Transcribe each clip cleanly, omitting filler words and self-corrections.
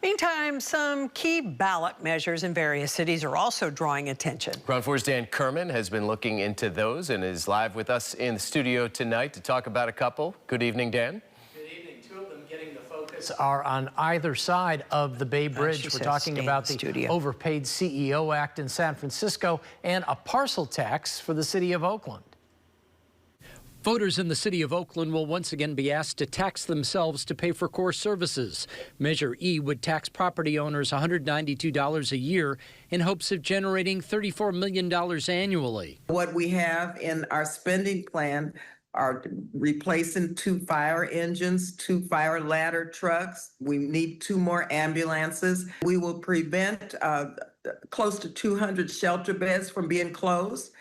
Meantime, some key ballot measures in various cities are also drawing attention. Ground 4's Dan Kerman has been looking into those and is live with us in the studio tonight to talk about a couple. Good evening, Dan. Good evening. Two of them getting the focus are on either side of the Bay Bridge. We're talking about the Overpaid CEO Act in San Francisco and a parcel tax for the city of Oakland. Voters in the city of Oakland will once again be asked to tax themselves to pay for core services. Measure E would tax property owners $192 a year in hopes of generating $34 million annually. What we have in our spending plan are replacing 2 fire engines, 2 fire ladder trucks. We need 2 more ambulances. We will prevent close to 200 shelter beds from being closed.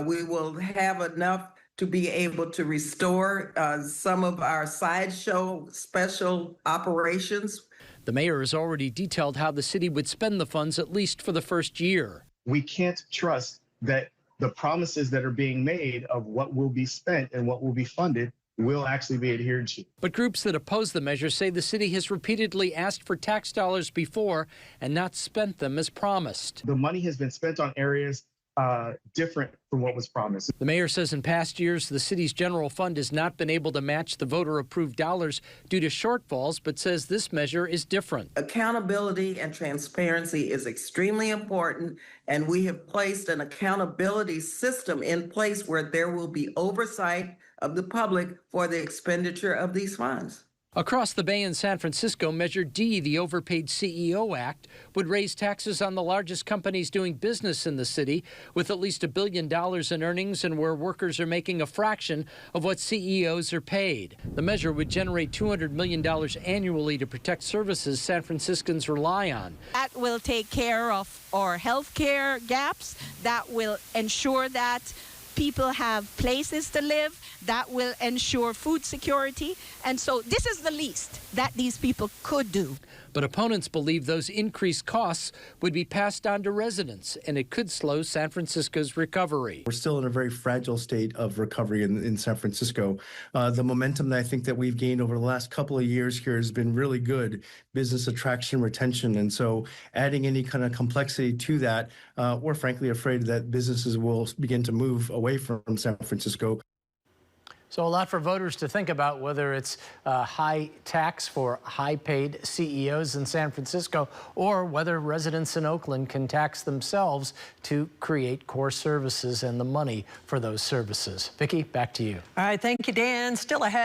We will have enough to be able to restore some of our sideshow special operations. The mayor has already detailed how the city would spend the funds, at least for the first year. We can't trust that the promises that are being made of what will be spent and what will be funded will actually be adhered to. But groups that oppose the measure say the city has repeatedly asked for tax dollars before and not spent them as promised. The money has been spent on areas different from what was promised. The mayor says in past years, the city's general fund has not been able to match the voter-approved dollars due to shortfalls, but says this measure is different. Accountability and transparency is extremely important, and we have placed an accountability system in place where there will be oversight of the public for the expenditure of these funds. Across the Bay in San Francisco, Measure D, the Overpaid CEO Act, would raise taxes on the largest companies doing business in the city with at least $1 billion in earnings and where workers are making a fraction of what CEOs are paid. The measure would generate $200 million annually to protect services San Franciscans rely on. That will take care of our health care gaps. That will ensure that people have places to live. That will ensure food security. And so this is the least that these people could do. But opponents believe those increased costs would be passed on to residents, and it could slow San Francisco's recovery. We're still in a very fragile state of recovery in San Francisco. The momentum that I think that we've gained over the last couple of years here has been really good. Business attraction, retention. And so adding any kind of complexity to that, we're frankly afraid that businesses will begin to move away from San Francisco. So a lot for voters to think about, whether it's a high tax for high-paid CEOs in San Francisco or whether residents in Oakland can tax themselves to create core services and the money for those services. Vicki, back to you. All right, thank you, Dan. Still ahead.